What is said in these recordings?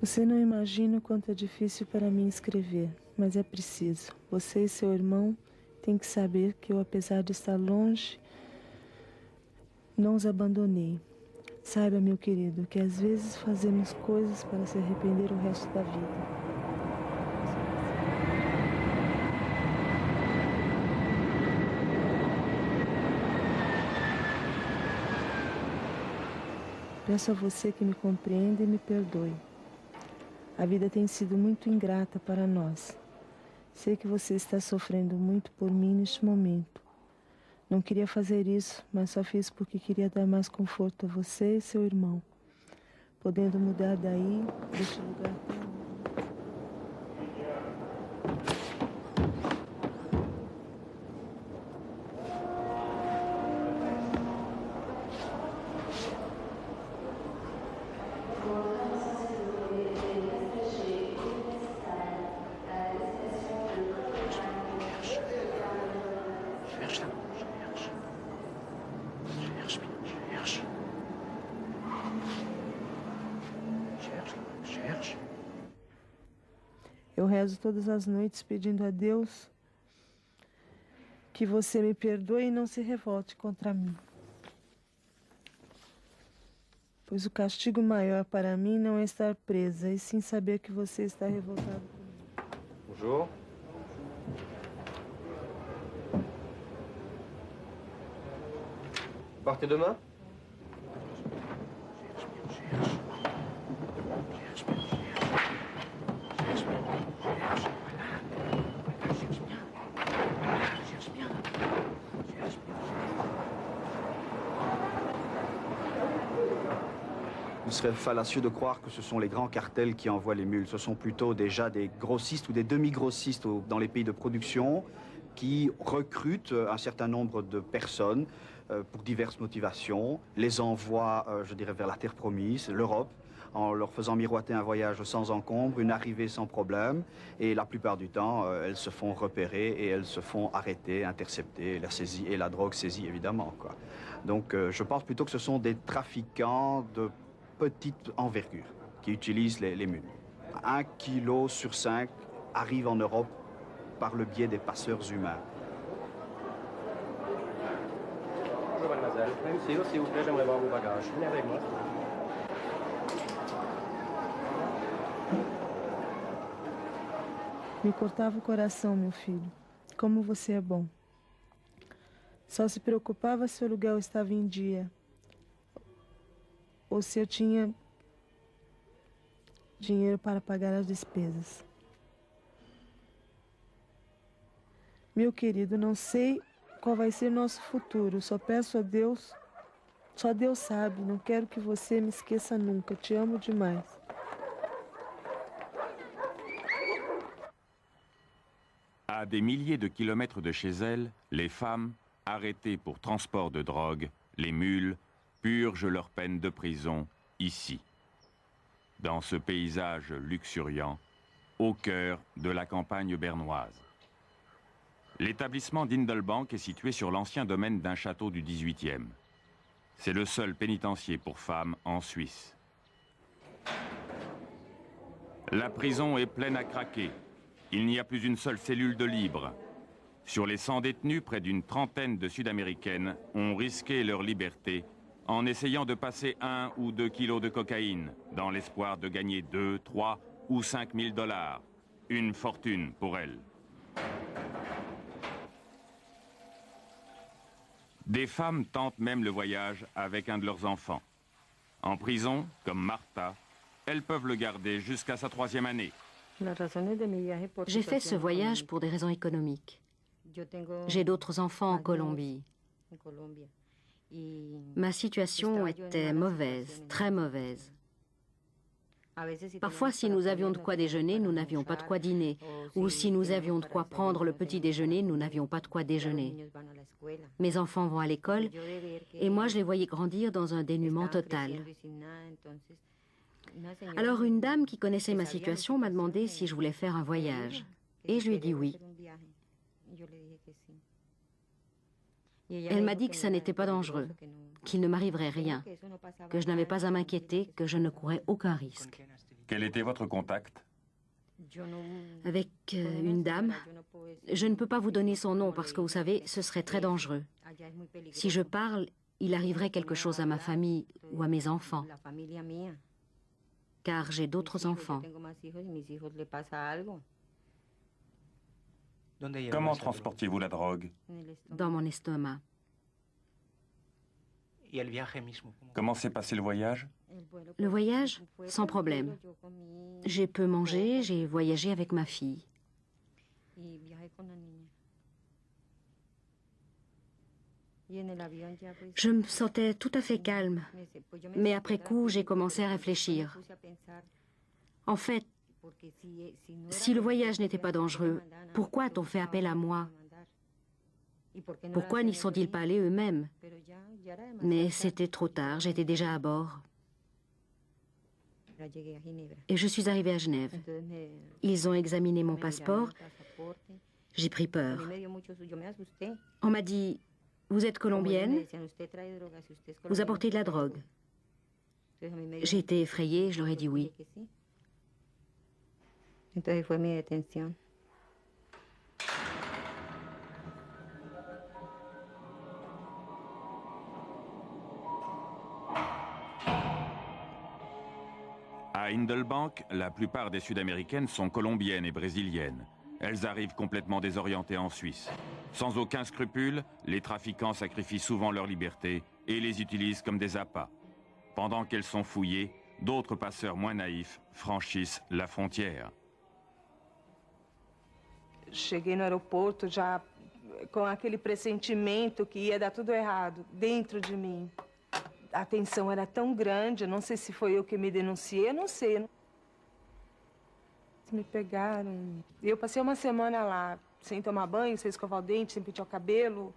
Você não imagina o quanto é difícil para mim escrever, mas é preciso. Você e seu irmão têm que saber que eu, apesar de estar longe, não os abandonei. Saiba, meu querido, que às vezes fazemos coisas para se arrepender o resto da vida. Peço a você que me compreenda e me perdoe. A vida tem sido muito ingrata para nós. Sei que você está sofrendo muito por mim neste momento. Não queria fazer isso, mas só fiz porque queria dar mais conforto a você e seu irmão. Podendo mudar daí, deste lugar tão longe. Eu rezo todas as noites pedindo a Deus que você me perdoe e não se revolte contra mim. Pois o castigo maior para mim não é estar presa, e sim saber que você está revoltado comigo. Bonjour. Partez demain? Il serait fallacieux de croire que ce sont les grands cartels qui envoient les mules. Ce sont plutôt déjà des grossistes ou des demi-grossistes dans les pays de production qui recrutent un certain nombre de personnes pour diverses motivations, les envoient, je dirais, vers la terre promise, l'Europe, en leur faisant miroiter un voyage sans encombre, une arrivée sans problème. Et la plupart du temps, elles se font repérer et elles se font arrêter, intercepter, la saisie et la drogue saisie, évidemment, quoi. Donc je pense plutôt que ce sont des trafiquants de petite envergure qui utilisent les mules. 1 kilo sur 5 arrive en Europe par le biais des passeurs humains. Bonjour mademoiselle, monsieur, s'il vous plaît, j'aimerais voir vos bagages. Venez avec moi. Me cortava o coração, meu filho. Como você é bom. Só se preocupava se o aluguel estava em dia, ou se eu tinha dinheiro para pagar as despesas. Meu querido, não sei qual vai ser nosso futuro. Só peço a Deus, só Deus sabe. Não quero que você me esqueça nunca. Te amo demais. À des milliers de kilomètres de chez elle, les femmes, arrêtées pour transport de drogue, les mules, purgent leur peine de prison ici, dans ce paysage luxuriant, au cœur de la campagne bernoise. L'établissement d'Indelbank est situé sur l'ancien domaine d'un château du XVIIIe. C'est le seul pénitencier pour femmes en Suisse. La prison est pleine à craquer. Il n'y a plus une seule cellule de libre. Sur les 100 détenus, près d'une trentaine de Sud-Américaines ont risqué leur liberté en essayant de passer 1 ou 2 kilos de cocaïne, dans l'espoir de gagner 2, 3 ou 5 000 $. Une fortune pour elles. Des femmes tentent même le voyage avec un de leurs enfants. En prison, comme Martha, elles peuvent le garder jusqu'à sa 3e année. J'ai fait ce voyage pour des raisons économiques. J'ai d'autres enfants en Colombie. Ma situation était mauvaise, très mauvaise. Parfois, si nous avions de quoi déjeuner, nous n'avions pas de quoi dîner. Ou si nous avions de quoi prendre le petit déjeuner, nous n'avions pas de quoi déjeuner. Mes enfants vont à l'école et moi, je les voyais grandir dans un dénuement total. Alors, une dame qui connaissait ma situation m'a demandé si je voulais faire un voyage. Et je lui ai dit oui. Elle m'a dit que ça n'était pas dangereux, qu'il ne m'arriverait rien, que je n'avais pas à m'inquiéter, que je ne courais aucun risque. Quel était votre contact? Avec une dame. Je ne peux pas vous donner son nom parce que, vous savez, ce serait très dangereux. Si je parle, il arriverait quelque chose à ma famille ou à mes enfants, car j'ai d'autres enfants. Comment transportiez-vous la drogue? Dans mon estomac. Comment s'est passé le voyage? Le voyage, sans problème. J'ai peu mangé, j'ai voyagé avec ma fille. Je me sentais tout à fait calme, mais après coup, j'ai commencé à réfléchir. En fait, si le voyage n'était pas dangereux, pourquoi a-t-on fait appel à moi? Pourquoi n'y sont-ils pas allés eux-mêmes? Mais c'était trop tard, j'étais déjà à bord. Et je suis arrivée à Genève. Ils ont examiné mon passeport. J'ai pris peur. On m'a dit, vous êtes colombienne? Vous apportez de la drogue? J'ai été effrayée, je leur ai dit oui. À Hindelbank, la plupart des Sud-Américaines sont colombiennes et brésiliennes. Elles arrivent complètement désorientées en Suisse. Sans aucun scrupule, les trafiquants sacrifient souvent leur liberté et les utilisent comme des appâts. Pendant qu'elles sont fouillées, d'autres passeurs moins naïfs franchissent la frontière. Cheguei no aeroporto já com aquele pressentimento que ia dar tudo errado dentro de mim. A tensão era tão grande, não sei se foi eu que me denunciei, eu não sei. Me pegaram. Eu passei uma semana lá, sem tomar banho, sem escovar o dente, sem pentear o cabelo.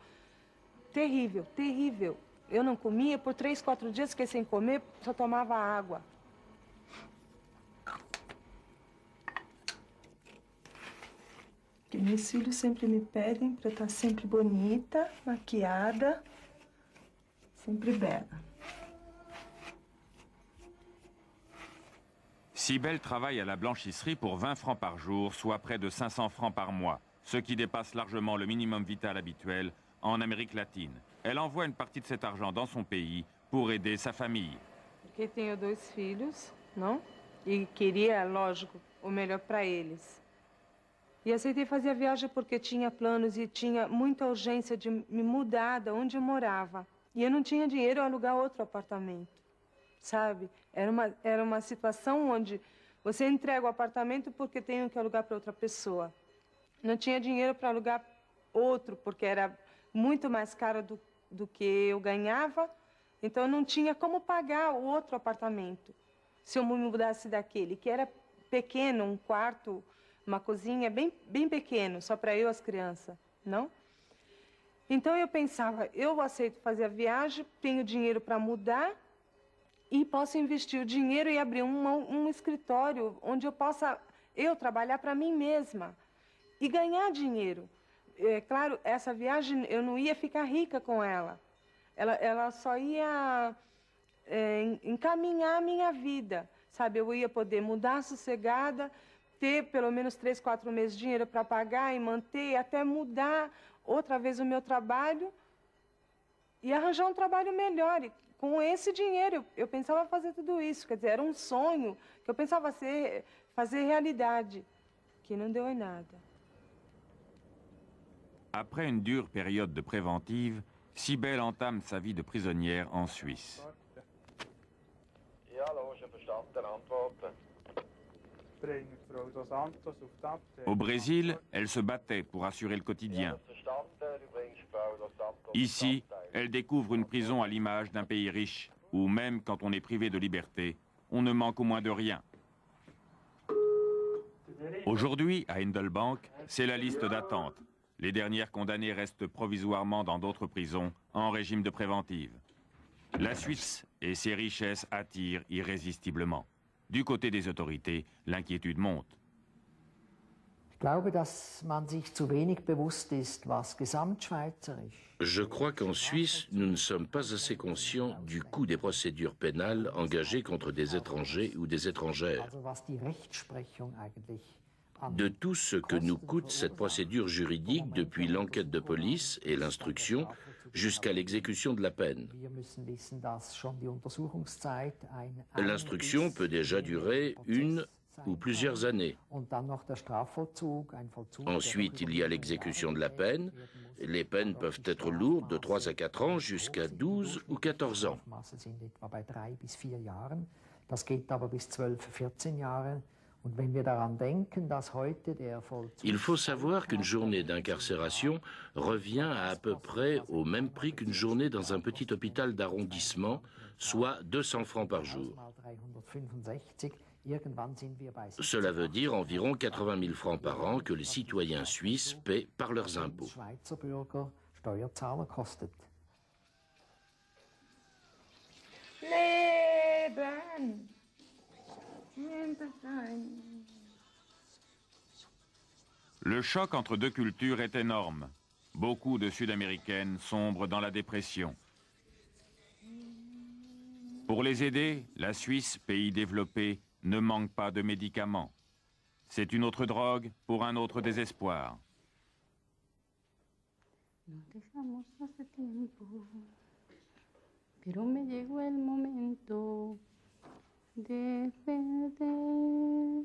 Terrível, terrível. Eu não comia, por 3, 4 dias fiquei sem comer, só tomava água. Porque meus filhos sempre me pedem para eu estar sempre bonita, maquiada, sempre bela. Cybèle travaille à la blanchisserie pour 20 francs par jour, soit près de 500 francs par mois, ce qui dépasse largement le minimum vital habituel en Amérique latine. Elle envoie une partie de cet argent dans son pays pour aider sa famille. Porque tenho 2 filhos, não? E queria, lógico, o melhor para eles. E aceitei fazer a viagem porque tinha planos e tinha muita urgência de me mudar de onde eu morava. E eu não tinha dinheiro para alugar outro apartamento, sabe? Era uma situação onde você entrega o apartamento porque tem que alugar para outra pessoa. Não tinha dinheiro para alugar outro porque era muito mais caro do que eu ganhava. Então eu não tinha como pagar o outro apartamento se eu me mudasse daquele, que era pequeno, um quarto, uma cozinha bem pequeno, só para eu e as crianças, não? Então eu pensava, eu aceito fazer a viagem, tenho dinheiro para mudar e posso investir o dinheiro e abrir um escritório onde eu possa trabalhar para mim mesma e ganhar dinheiro. É claro, essa viagem eu não ia ficar rica com ela. Ela só ia encaminhar a minha vida, sabe? Eu ia poder mudar sossegada, ter pelo menos 3, 4 meses de dinheiro para pagar e manter, até mudar outra vez o meu trabalho e arranjar um trabalho melhor. E com esse dinheiro, eu pensava fazer tudo isso. Quer dizer, era um sonho que eu pensava fazer realidade, que não deu em nada. Après une dure période de préventive, Cybèle entame sa vie de prisonnière en Suisse. Au Brésil, elle se battait pour assurer le quotidien. Ici, elle découvre une prison à l'image d'un pays riche, où même quand on est privé de liberté, on ne manque au moins de rien. Aujourd'hui, à Hindelbank, c'est la liste d'attente. Les dernières condamnées restent provisoirement dans d'autres prisons en régime de préventive. La Suisse et ses richesses attirent irrésistiblement. Du côté des autorités, l'inquiétude monte. Je crois qu'en Suisse, nous ne sommes pas assez conscients du coût des procédures pénales engagées contre des étrangers ou des étrangères. De tout ce que nous coûte cette procédure juridique depuis l'enquête de police et l'instruction jusqu'à l'exécution de la peine. L'instruction peut déjà durer 1 ou plusieurs années. Ensuite, il y a l'exécution de la peine. Les peines peuvent être lourdes de 3 à 4 ans jusqu'à 12 ou 14 ans. Il faut savoir qu'une journée d'incarcération revient à peu près au même prix qu'une journée dans un petit hôpital d'arrondissement, soit 200 francs par jour. Cela veut dire environ 80 000 francs par an que les citoyens suisses paient par leurs impôts. Le choc entre deux cultures est énorme. Beaucoup de Sud-Américaines sombrent dans la dépression. Pour les aider, la Suisse, pays développé, ne manque pas de médicaments. C'est une autre drogue pour un autre désespoir. Pero me llegó el momento de perder.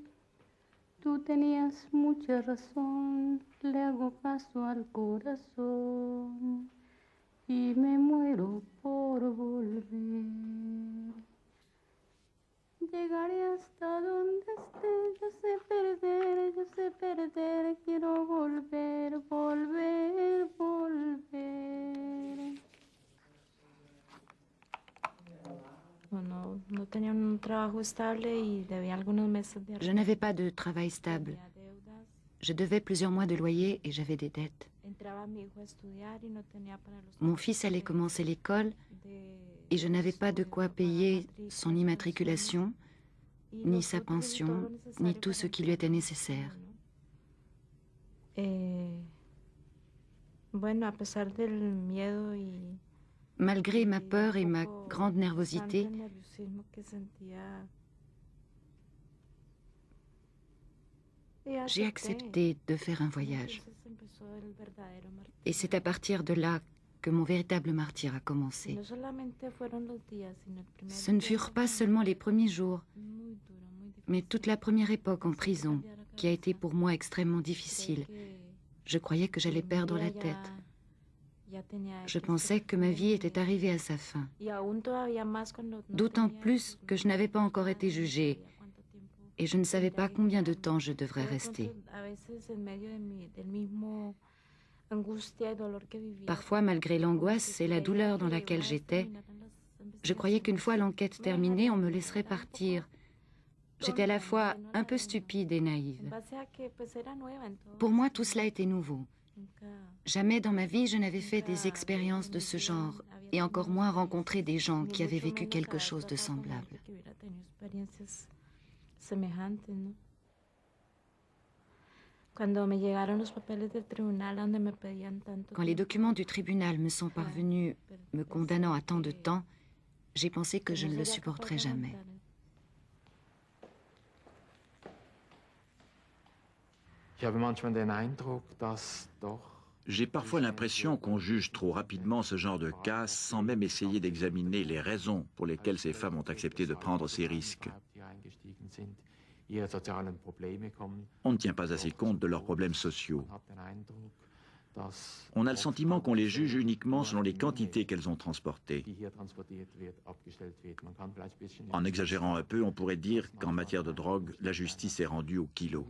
Tú tenías mucha razón, le hago caso al corazón y me muero por volver. Llegaré hasta donde esté, yo sé perder, quiero volver, volver, volver. Je n'avais pas de travail stable. Je devais plusieurs mois de loyer et j'avais des dettes. Mon fils allait commencer l'école et je n'avais pas de quoi payer son immatriculation, ni sa pension, ni tout ce qui lui était nécessaire. Malgré ma peur et ma grande nervosité, j'ai accepté de faire un voyage. Et c'est à partir de là que mon véritable martyre a commencé. Ce ne furent pas seulement les premiers jours, mais toute la première époque en prison, qui a été pour moi extrêmement difficile. Je croyais que j'allais perdre la tête. Je pensais que ma vie était arrivée à sa fin. D'autant plus que je n'avais pas encore été jugée et je ne savais pas combien de temps je devrais rester. Parfois, malgré l'angoisse et la douleur dans laquelle j'étais, je croyais qu'une fois l'enquête terminée, on me laisserait partir. J'étais à la fois un peu stupide et naïve. Pour moi, tout cela était nouveau. Jamais dans ma vie je n'avais fait des expériences de ce genre et encore moins rencontré des gens qui avaient vécu quelque chose de semblable. Quand les documents du tribunal me sont parvenus me condamnant à tant de temps, j'ai pensé que je ne le supporterais jamais. J'ai parfois l'impression qu'on juge trop rapidement ce genre de cas sans même essayer d'examiner les raisons pour lesquelles ces femmes ont accepté de prendre ces risques. On ne tient pas assez compte de leurs problèmes sociaux. On a le sentiment qu'on les juge uniquement selon les quantités qu'elles ont transportées. En exagérant un peu, on pourrait dire qu'en matière de drogue, la justice est rendue au kilo.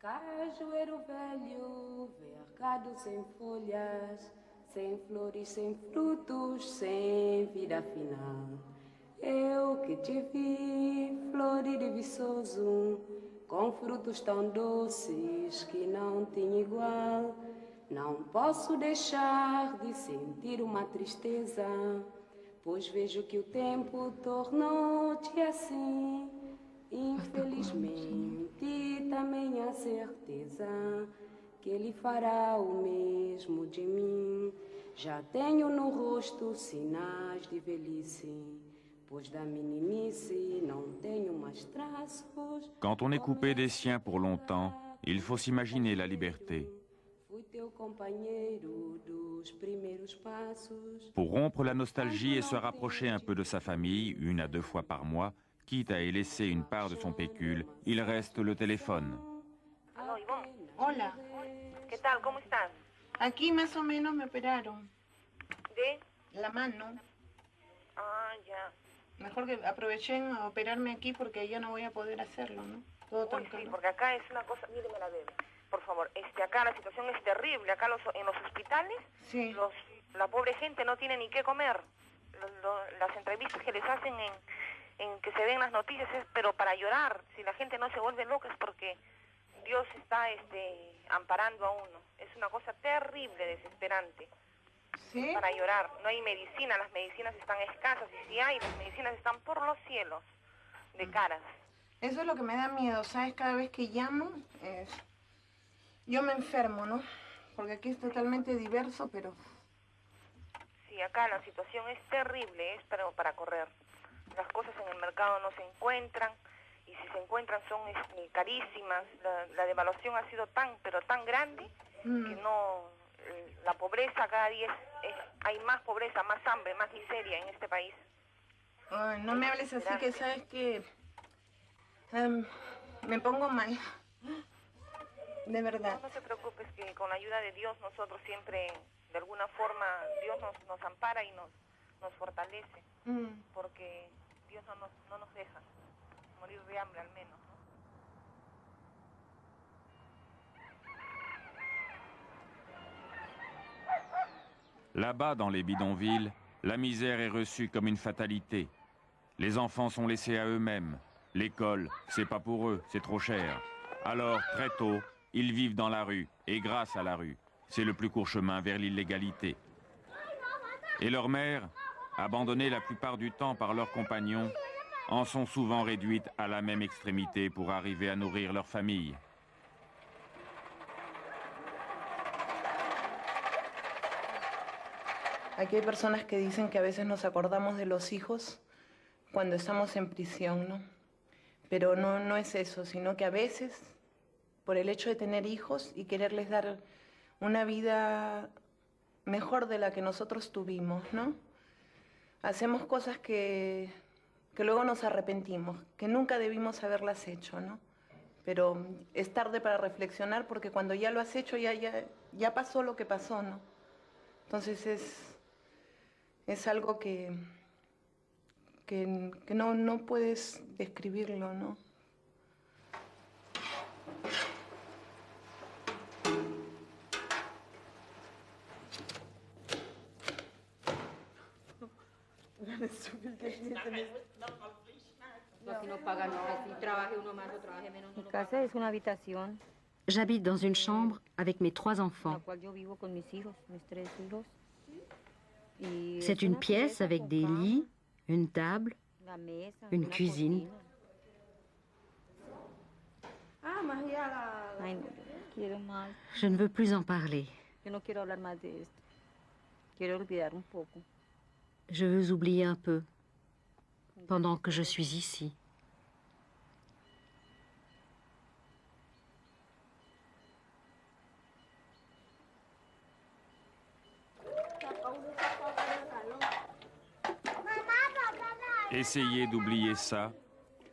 Cajueiro velho, vergado sem folhas, sem flores, sem frutos, sem vida final. Eu que te vi, florido e viçoso, com frutos tão doces que não tinha igual. Não posso deixar de sentir uma tristeza, pois vejo que o tempo tornou-te assim. Infelizmente, também há certeza que ele fará o mesmo de mim. Já tenho no rosto sinais de velhice, pois da meninice não tenho mais traços. Quand on est coupé des siens pour longtemps, il faut s'imaginer la liberté. Fui teu companheiro dos primeiros passos. Pour rompre la nostalgie et se rapprocher un peu de sa famille, 1 à 2 fois par mois, quitte à y laisser une part de son pécule, il reste le téléphone. Aló, Ivonne. Hola, ¿Qué tal? ¿Cómo estás? aquí más o menos me operaron ¿De? la mano. Ah, ya. Mejor que aprovechen a operarme aquí porque ya no voy a poder hacerlo, ¿no? Todo tan Uy, sí, caro. porque acá es una cosa... Míreme la bebé, por favor. Acá la situación es terrible. Acá en los hospitales, Sí. la pobre gente no tiene ni qué comer. Las entrevistas que les hacen en que se ven las noticias es pero para llorar. Si la gente no se vuelve loca es porque Dios está amparando a uno. Es una cosa terrible, desesperante. ¿Sí? Para llorar. No hay medicina, las medicinas están escasas y si hay, las medicinas están por los cielos, de caras. Eso es lo que me da miedo, ¿sabes? Cada vez que llamo, yo me enfermo, ¿no? Porque aquí es totalmente diverso, pero... Sí, acá la situación es terrible, es para correr. Las cosas en el mercado no se encuentran y si se encuentran son carísimas. La devaluación ha sido pero tan grande que no... La pobreza cada día hay más pobreza, más hambre, más miseria en este país. Ay, no me hables así que sabes que me pongo mal. De verdad. No te preocupes que con la ayuda de Dios nosotros siempre, de alguna forma, Dios nos ampara y nos fortalece. Porque Dios no nos deja morir de hambre al menos. Là-bas, dans les bidonvilles, la misère est reçue comme une fatalité. Les enfants sont laissés à eux-mêmes. L'école, c'est pas pour eux, c'est trop cher. Alors, très tôt, ils vivent dans la rue, et grâce à la rue. C'est le plus court chemin vers l'illégalité. Et leurs mères, abandonnées la plupart du temps par leurs compagnons, en sont souvent réduites à la même extrémité pour arriver à nourrir leur famille. Aquí hay personas que dicen que a veces nos acordamos de los hijos cuando estamos en prisión, ¿no? Pero no es eso, sino que a veces, por el hecho de tener hijos y quererles dar una vida mejor de la que nosotros tuvimos, ¿no? Hacemos cosas que luego nos arrepentimos, que nunca debimos haberlas hecho, ¿no? Pero es tarde para reflexionar porque cuando ya lo has hecho ya pasó lo que pasó, ¿no? Entonces es algo que no puedes describirlo, ¿no? Mi casa es una habitación. J'habite dans une chambre avec mes 3 enfants. C'est une pièce avec des lits, une table, une cuisine. Je ne veux plus en parler. Je veux oublier un peu pendant que je suis ici. Essayez d'oublier ça,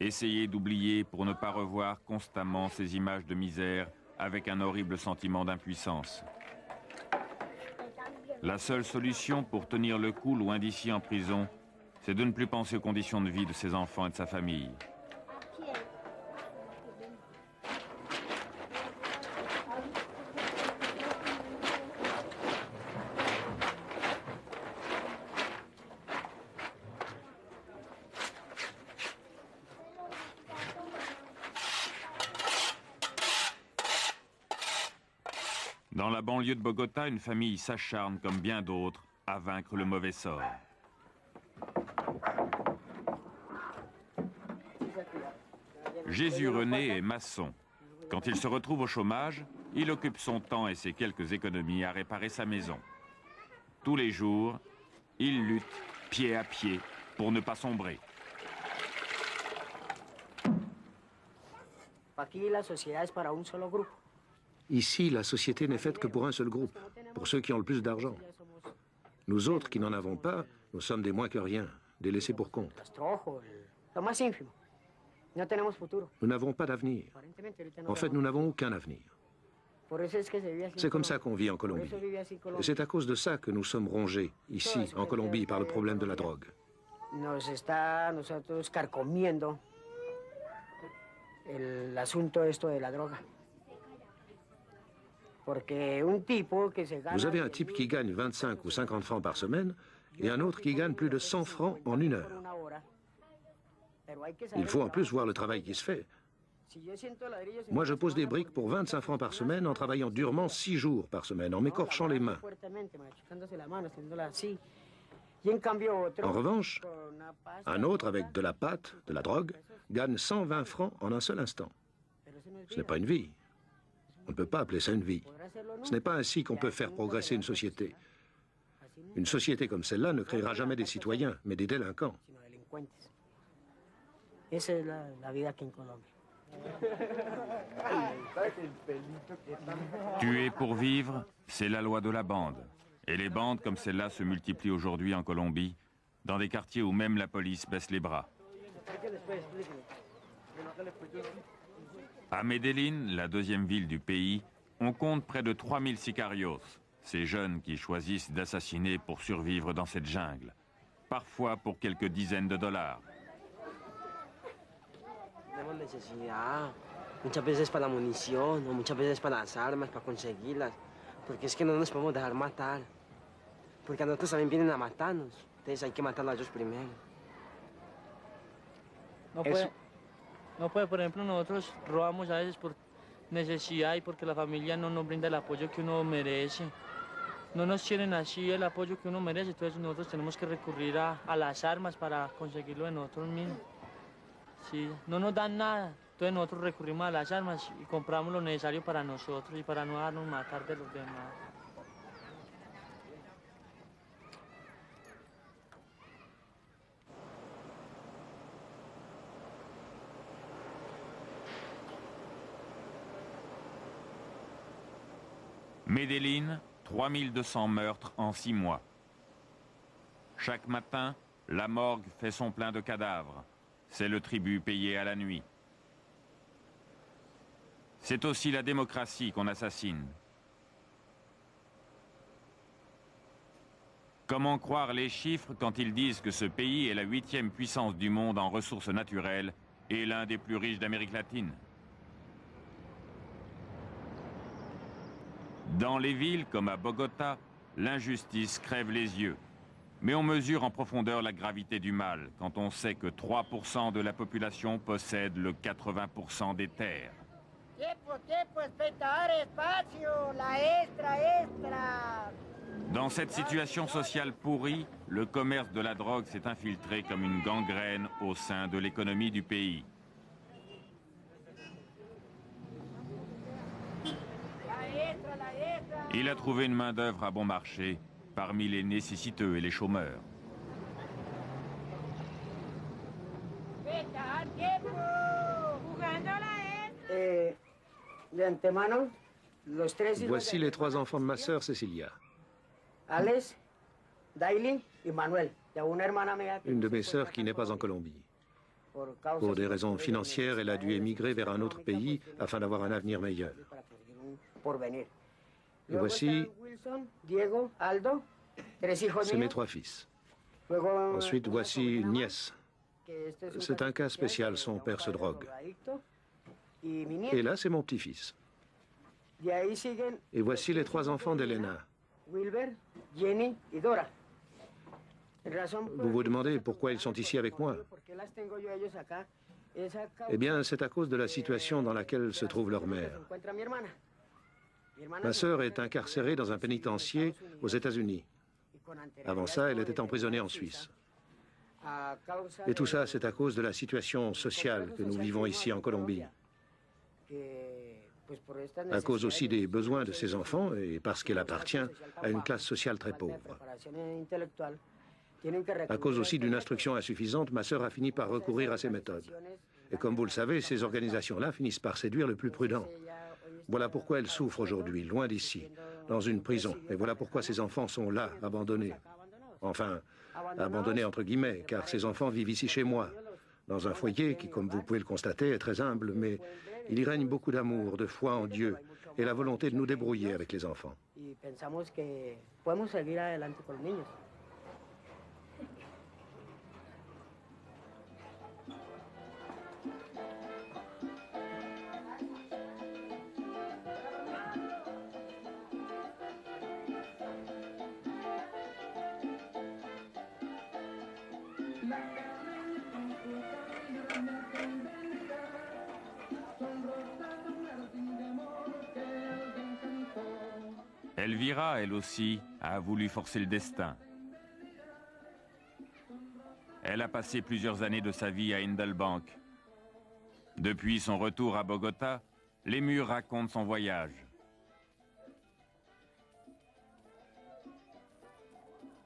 essayez d'oublier pour ne pas revoir constamment ces images de misère avec un horrible sentiment d'impuissance. La seule solution pour tenir le coup loin d'ici en prison, c'est de ne plus penser aux conditions de vie de ses enfants et de sa famille. Dans la banlieue de Bogota, une famille s'acharne, comme bien d'autres, à vaincre le mauvais sort. Jésus René est maçon. Quand il se retrouve au chômage, il occupe son temps et ses quelques économies à réparer sa maison. Tous les jours, il lutte pied à pied pour ne pas sombrer. Ici, la société n'est faite que pour un seul groupe, pour ceux qui ont le plus d'argent. Nous autres qui n'en avons pas, nous sommes des moins que rien, des laissés pour compte. Nous n'avons pas d'avenir. En fait, nous n'avons aucun avenir. C'est comme ça qu'on vit en Colombie. Et c'est à cause de ça que nous sommes rongés, ici, en Colombie, par le problème de la drogue. Vous avez un type qui gagne 25 ou 50 francs par semaine et un autre qui gagne plus de 100 francs en 1 heure. Il faut en plus voir le travail qui se fait. Moi, je pose des briques pour 25 francs par semaine en travaillant durement 6 jours par semaine, en m'écorchant les mains. En revanche, un autre avec de la pâte, de la drogue, gagne 120 francs en un seul instant. Ce n'est pas une vie. On ne peut pas appeler ça une vie. Ce n'est pas ainsi qu'on peut faire progresser une société. Une société comme celle-là ne créera jamais des citoyens, mais des délinquants. Tuer pour vivre, c'est la loi de la bande. Et les bandes comme celle-là se multiplient aujourd'hui en Colombie, dans des quartiers où même la police baisse les bras. À Medellín, la deuxième ville du pays, on compte près de 3000 sicarios, ces jeunes qui choisissent d'assassiner pour survivre dans cette jungle, parfois pour quelques dizaines de dollars. Tenemos necesidad, muchas veces para la munición, o muchas veces para las armas, para conseguirlas, porque es que no nos podemos dejar matar, porque a nosotros también vienen a matarnos, entonces hay que matarlos a ellos primero. No puede, por ejemplo, nosotros robamos a veces por necesidad y porque la familia no nos brinda el apoyo que uno merece. No nos tienen así el apoyo que uno merece, entonces nosotros tenemos que recurrir a las armas para conseguirlo de nosotros mismos. Sí, no nos dan nada, entonces nosotros recurrimos a las armas y compramos lo necesario para nosotros y para no darnos matar de los demás. Medellín, 3200 meurtres en 6 mois. Chaque matin, la morgue fait son plein de cadavres. C'est le tribut payé à la nuit. C'est aussi la démocratie qu'on assassine. Comment croire les chiffres quand ils disent que ce pays est la 8e puissance du monde en ressources naturelles et l'un des plus riches d'Amérique latine? Dans les villes comme à Bogota, l'injustice crève les yeux. Mais on mesure en profondeur la gravité du mal quand on sait que 3% de la population possède le 80% des terres. Dans cette situation sociale pourrie, le commerce de la drogue s'est infiltré comme une gangrène au sein de l'économie du pays. Il a trouvé une main-d'œuvre à bon marché parmi les nécessiteux et les chômeurs. Voici les 3 enfants de ma sœur Cecilia. Une de mes sœurs qui n'est pas en Colombie. Pour des raisons financières, elle a dû émigrer vers un autre pays afin d'avoir un avenir meilleur. Et voici, c'est mes 3 fils. Ensuite, voici une nièce. C'est un cas spécial, son père se drogue. Et là, c'est mon petit-fils. Et voici les 3 enfants d'Elena. Vous vous demandez pourquoi ils sont ici avec moi? Eh bien, c'est à cause de la situation dans laquelle se trouve leur mère. Ma sœur est incarcérée dans un pénitencier aux États-Unis. Avant ça, elle était emprisonnée en Suisse. Et tout ça, c'est à cause de la situation sociale que nous vivons ici en Colombie. À cause aussi des besoins de ses enfants et parce qu'elle appartient à une classe sociale très pauvre. À cause aussi d'une instruction insuffisante, ma sœur a fini par recourir à ces méthodes. Et comme vous le savez, ces organisations-là finissent par séduire le plus prudent. Voilà pourquoi elle souffre aujourd'hui, loin d'ici, dans une prison. Et voilà pourquoi ses enfants sont là, abandonnés. Enfin, abandonnés entre guillemets, car ses enfants vivent ici chez moi, dans un foyer qui, comme vous pouvez le constater, est très humble, mais il y règne beaucoup d'amour, de foi en Dieu et la volonté de nous débrouiller avec les enfants. Elvira, elle aussi, a voulu forcer le destin. Elle a passé plusieurs années de sa vie à Indelbank. Depuis son retour à Bogota, les murs racontent son voyage.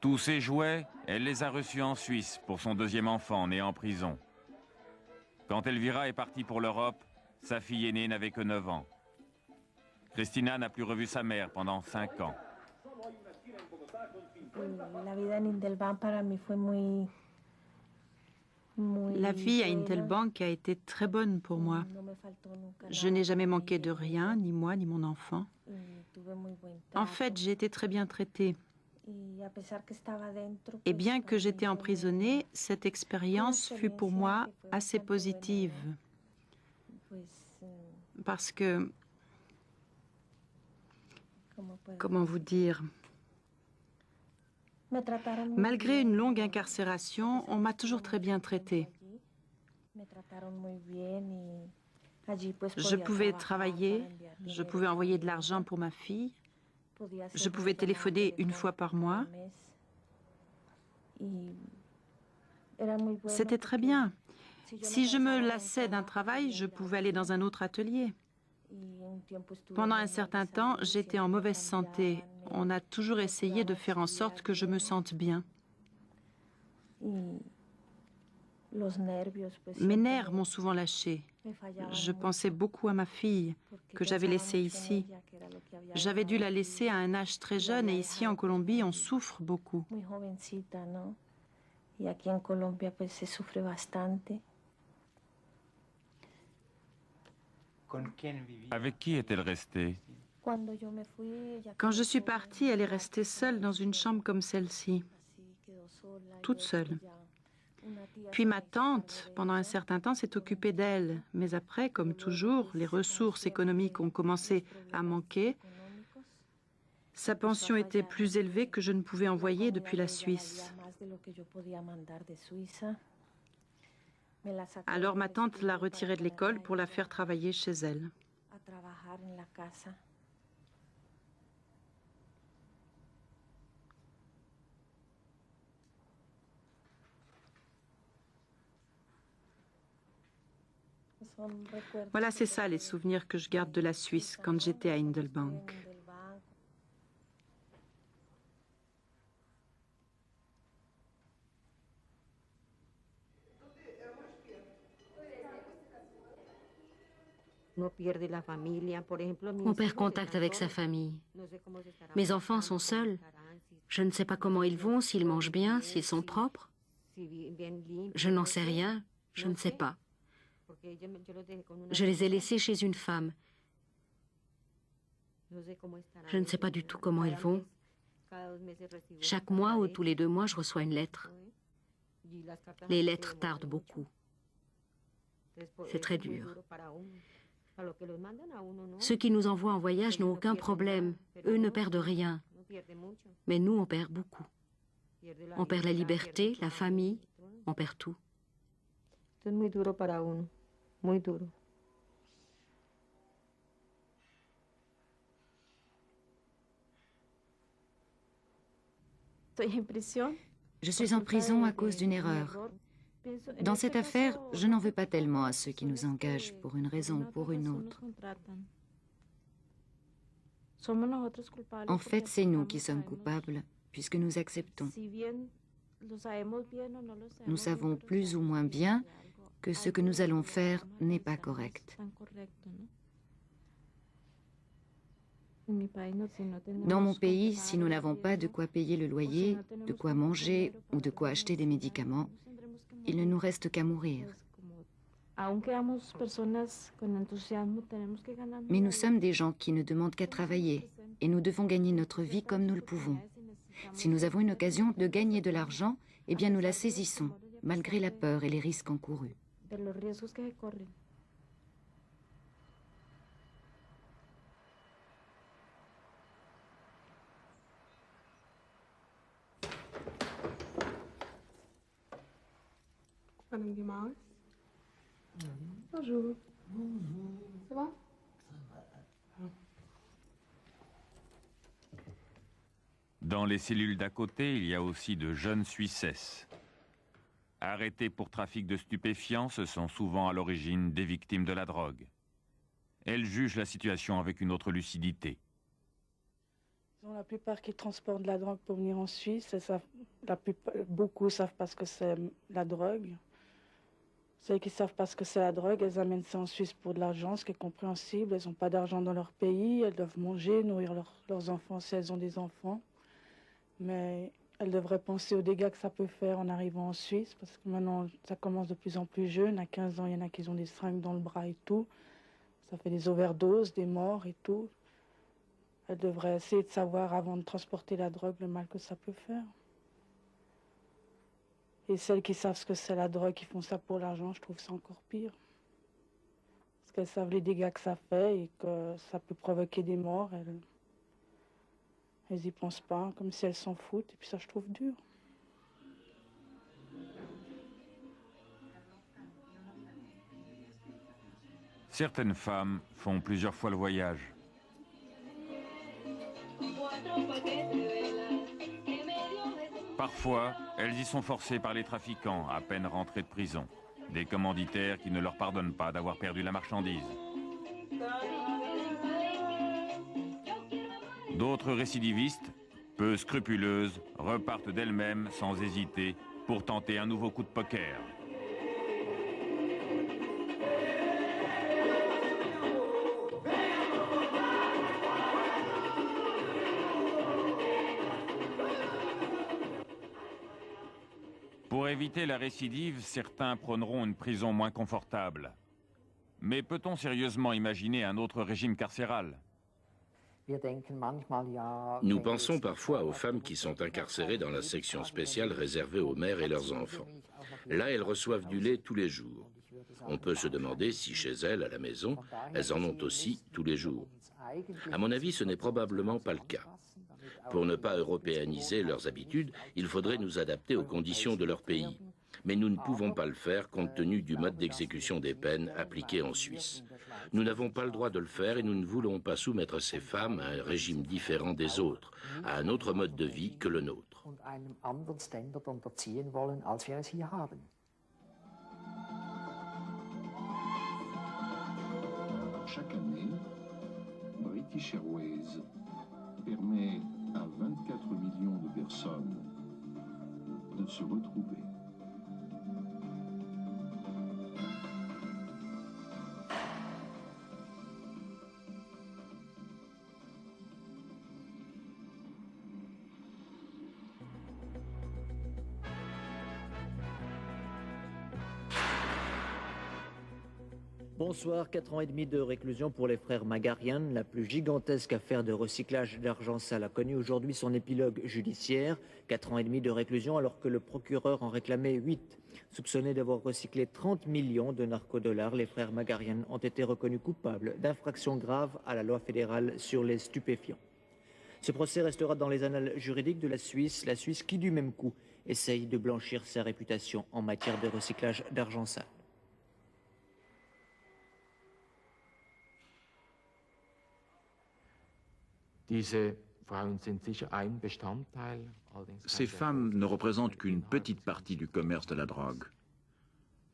Tous ses jouets, elle les a reçus en Suisse pour son deuxième enfant né en prison. Quand Elvira est partie pour l'Europe, sa fille aînée n'avait que 9 ans. Cristina n'a plus revu sa mère pendant 5 ans. La vie à Indelbank a été très bonne pour moi. Je n'ai jamais manqué de rien, ni moi, ni mon enfant. En fait, j'ai été très bien traitée. Et bien que j'étais emprisonnée, cette expérience fut pour moi assez positive. Parce que, comment vous dire, malgré une longue incarcération, on m'a toujours très bien traitée. Je pouvais travailler, je pouvais envoyer de l'argent pour ma fille, je pouvais téléphoner une fois par mois. C'était très bien. Si je me lassais d'un travail, je pouvais aller dans un autre atelier. Pendant un certain temps, j'étais en mauvaise santé. On a toujours essayé de faire en sorte que je me sente bien. Mes nerfs m'ont souvent lâché. Je pensais beaucoup à ma fille, que j'avais laissée ici. J'avais dû la laisser à un âge très jeune et ici en Colombie, on souffre beaucoup. Avec qui est-elle restée? Quand je suis partie, elle est restée seule dans une chambre comme celle-ci, toute seule. Puis ma tante, pendant un certain temps, s'est occupée d'elle. Mais après, comme toujours, les ressources économiques ont commencé à manquer. Sa pension était plus élevée que je ne pouvais envoyer depuis la Suisse. Alors ma tante l'a retirée de l'école pour la faire travailler chez elle. Voilà, c'est ça les souvenirs que je garde de la Suisse quand j'étais à Indelbank. On perd contact avec sa famille. Mes enfants sont seuls. Je ne sais pas comment ils vont, s'ils mangent bien, s'ils sont propres. Je n'en sais rien, je ne sais pas. Je les ai laissés chez une femme. Je ne sais pas du tout comment ils vont. Chaque mois ou tous les 2 mois, je reçois une lettre. Les lettres tardent beaucoup. C'est très dur. Ceux qui nous envoient en voyage n'ont aucun problème. Eux ne perdent rien. Mais nous, on perd beaucoup. On perd la liberté, la famille, on perd tout. C'est muy duro para uno, muy duro. Estoy en prisión. Je suis en prison à cause d'une erreur. Dans cette affaire, je n'en veux pas tellement à ceux qui nous engagent pour une raison ou pour une autre. En fait, c'est nous qui sommes coupables, puisque nous acceptons. Nous savons plus ou moins bien que ce que nous allons faire n'est pas correct. Dans mon pays, si nous n'avons pas de quoi payer le loyer, de quoi manger ou de quoi acheter des médicaments, il ne nous reste qu'à mourir. Mais nous sommes des gens qui ne demandent qu'à travailler et nous devons gagner notre vie comme nous le pouvons. Si nous avons une occasion de gagner de l'argent, eh bien nous la saisissons, malgré la peur et les risques encourus. Madame Guimard. Bonjour. Ça va? Dans les cellules d'à côté, il y a aussi de jeunes Suissesses. Arrêtés pour trafic de stupéfiants, ce sont souvent à l'origine des victimes de la drogue. Elles jugent la situation avec une autre lucidité. La plupart qui transportent de la drogue pour venir en Suisse, beaucoup savent parce que c'est la drogue. Celles qui savent pas ce que c'est la drogue, elles amènent ça en Suisse pour de l'argent, ce qui est compréhensible. Elles n'ont pas d'argent dans leur pays, elles doivent manger, nourrir leurs enfants si elles ont des enfants. Mais elles devraient penser aux dégâts que ça peut faire en arrivant en Suisse, parce que maintenant, ça commence de plus en plus jeune. À 15 ans, il y en a qui ont des seringues dans le bras et tout. Ça fait des overdoses, des morts et tout. Elles devraient essayer de savoir, avant de transporter la drogue, le mal que ça peut faire. Et celles qui savent ce que c'est la drogue, qui font ça pour l'argent, je trouve ça encore pire. Parce qu'elles savent les dégâts que ça fait et que ça peut provoquer des morts. Elles n'y pensent pas, comme si elles s'en foutent. Et puis ça, je trouve dur. Certaines femmes font plusieurs fois le voyage. Parfois, elles y sont forcées par les trafiquants, à peine rentrés de prison. Des commanditaires qui ne leur pardonnent pas d'avoir perdu la marchandise. D'autres récidivistes, peu scrupuleuses, repartent d'elles-mêmes sans hésiter pour tenter un nouveau coup de poker. Pour éviter la récidive, certains prôneront une prison moins confortable. Mais peut-on sérieusement imaginer un autre régime carcéral ? Nous pensons parfois aux femmes qui sont incarcérées dans la section spéciale réservée aux mères et leurs enfants. Là, elles reçoivent du lait tous les jours. On peut se demander si chez elles, à la maison, elles en ont aussi tous les jours. À mon avis, ce n'est probablement pas le cas. Pour ne pas européaniser leurs habitudes, il faudrait nous adapter aux conditions de leur pays. Mais nous ne pouvons pas le faire compte tenu du mode d'exécution des peines appliqué en Suisse. Nous n'avons pas le droit de le faire et nous ne voulons pas soumettre ces femmes à un régime différent des autres, à un autre mode de vie que le nôtre. Chaque année, British Airways permet à 24 millions de personnes de se retrouver. Bonsoir, 4 ans et demi de réclusion pour les frères Magarian. La plus gigantesque affaire de recyclage d'argent sale a connu aujourd'hui son épilogue judiciaire. 4 ans et demi de réclusion alors que le procureur en réclamait 8. Soupçonnés d'avoir recyclé 30 millions de narcodollars, les frères Magarian ont été reconnus coupables d'infractions graves à la loi fédérale sur les stupéfiants. Ce procès restera dans les annales juridiques de la Suisse qui du même coup essaye de blanchir sa réputation en matière de recyclage d'argent sale. Ces femmes ne représentent qu'une petite partie du commerce de la drogue.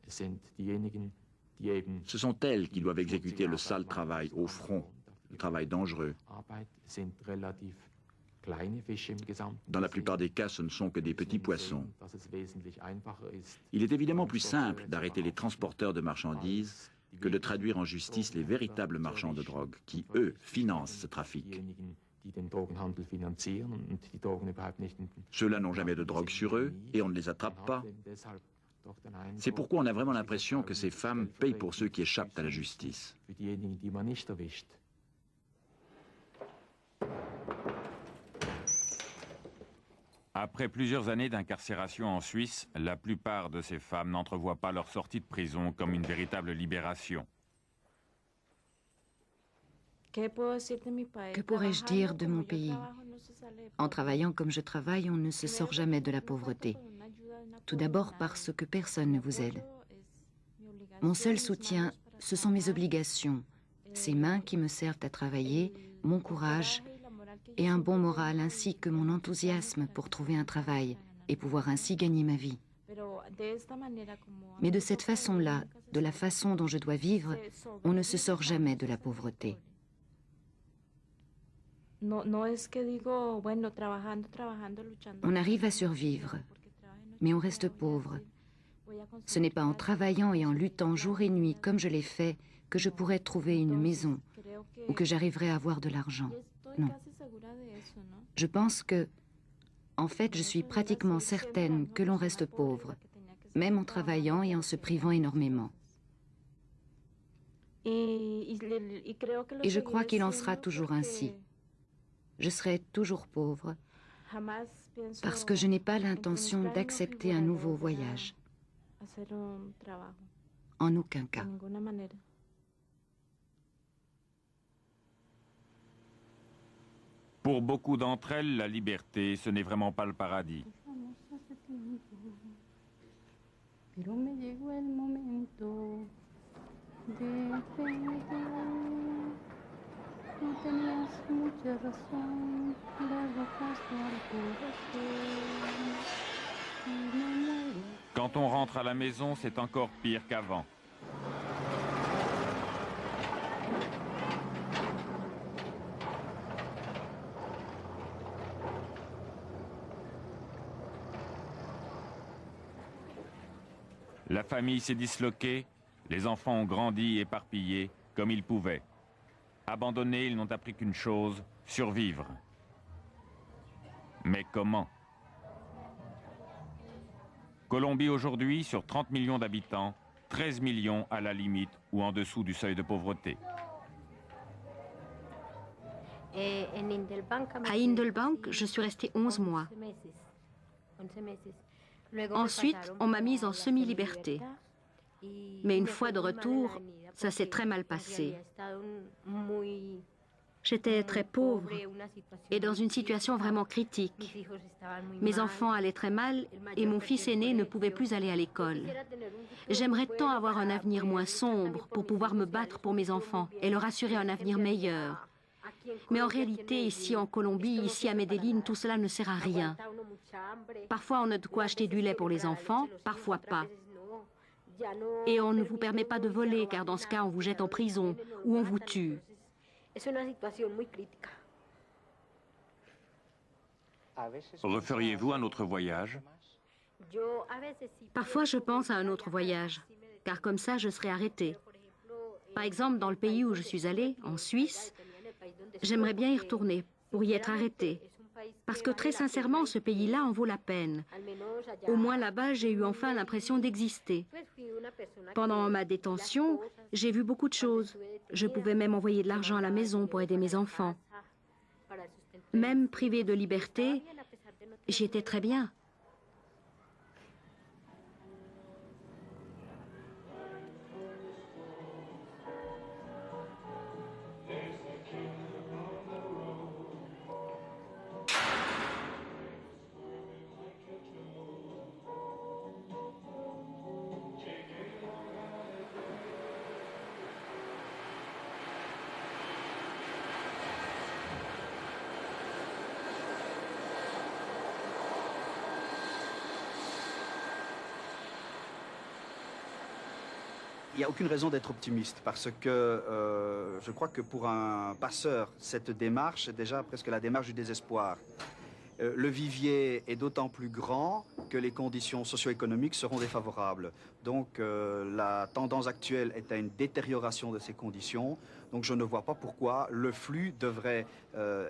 Ce sont elles qui doivent exécuter le sale travail au front, le travail dangereux. Dans la plupart des cas, ce ne sont que des petits poissons. Il est évidemment plus simple d'arrêter les transporteurs de marchandises que de traduire en justice les véritables marchands de drogue, qui, eux, financent ce trafic. Ceux-là n'ont jamais de drogue sur eux et on ne les attrape pas. C'est pourquoi on a vraiment l'impression que ces femmes payent pour ceux qui échappent à la justice. Après plusieurs années d'incarcération en Suisse, la plupart de ces femmes n'entrevoient pas leur sortie de prison comme une véritable libération. Que pourrais-je dire de mon pays? En travaillant comme je travaille, on ne se sort jamais de la pauvreté. Tout d'abord parce que personne ne vous aide. Mon seul soutien, ce sont mes obligations, ces mains qui me servent à travailler, mon courage et un bon moral ainsi que mon enthousiasme pour trouver un travail et pouvoir ainsi gagner ma vie. Mais de cette façon-là, de la façon dont je dois vivre, on ne se sort jamais de la pauvreté. On arrive à survivre, mais on reste pauvre. Ce n'est pas en travaillant et en luttant jour et nuit comme je l'ai fait que je pourrais trouver une maison ou que j'arriverai à avoir de l'argent. Non. Je pense que, en fait, je suis pratiquement certaine que l'on reste pauvre, même en travaillant et en se privant énormément. Et je crois qu'il en sera toujours ainsi. Je serai toujours pauvre parce que je n'ai pas l'intention d'accepter un nouveau voyage. En aucun cas. Pour beaucoup d'entre elles, la liberté, ce n'est vraiment pas le paradis. Quand on rentre à la maison, c'est encore pire qu'avant. La famille s'est disloquée, les enfants ont grandi éparpillés comme ils pouvaient. Abandonnés, ils n'ont appris qu'une chose, survivre. Mais comment? Colombie aujourd'hui, sur 30 millions d'habitants, 13 millions à la limite ou en dessous du seuil de pauvreté. À Indelbank, je suis restée 11 mois. Ensuite, on m'a mise en semi-liberté. Mais une fois de retour, ça s'est très mal passé. J'étais très pauvre et dans une situation vraiment critique. Mes enfants allaient très mal et mon fils aîné ne pouvait plus aller à l'école. J'aimerais tant avoir un avenir moins sombre pour pouvoir me battre pour mes enfants et leur assurer un avenir meilleur. Mais en réalité, ici en Colombie, ici à Medellín, tout cela ne sert à rien. Parfois, on a de quoi acheter du lait pour les enfants, parfois pas. Et on ne vous permet pas de voler, car dans ce cas, on vous jette en prison ou on vous tue. Referiez-vous un autre voyage? Parfois, je pense à un autre voyage, car comme ça, je serai arrêtée. Par exemple, dans le pays où je suis allée, en Suisse, j'aimerais bien y retourner pour y être arrêtée. Parce que très sincèrement, ce pays-là en vaut la peine. Au moins là-bas, j'ai eu enfin l'impression d'exister. Pendant ma détention, j'ai vu beaucoup de choses. Je pouvais même envoyer de l'argent à la maison pour aider mes enfants. Même privée de liberté, j'y étais très bien. Il n'y a aucune raison d'être optimiste parce que je crois que pour un passeur, cette démarche est déjà presque la démarche du désespoir. Le vivier est d'autant plus grand que les conditions socio-économiques seront défavorables. Donc la tendance actuelle est à une détérioration de ces conditions. Donc je ne vois pas pourquoi le flux devrait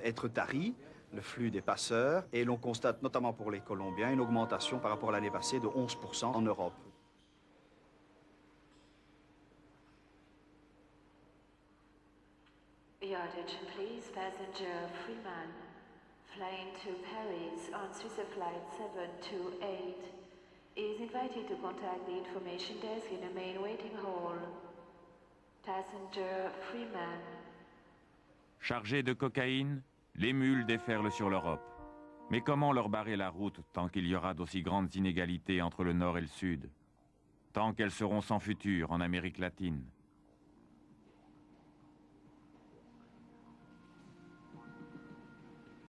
être tari, le flux des passeurs. Et l'on constate notamment pour les Colombiens une augmentation par rapport à l'année passée de 11% en Europe. Your attention please, passenger Freeman, flying to Paris on Swiss flight 728, is invited to contact the information desk in the main waiting hall. Passenger Freeman. Chargés de cocaïne, les mules déferlent sur l'Europe. Mais comment leur barrer la route tant qu'il y aura d'aussi grandes inégalités entre le Nord et le Sud? Tant qu'elles seront sans futur en Amérique latine?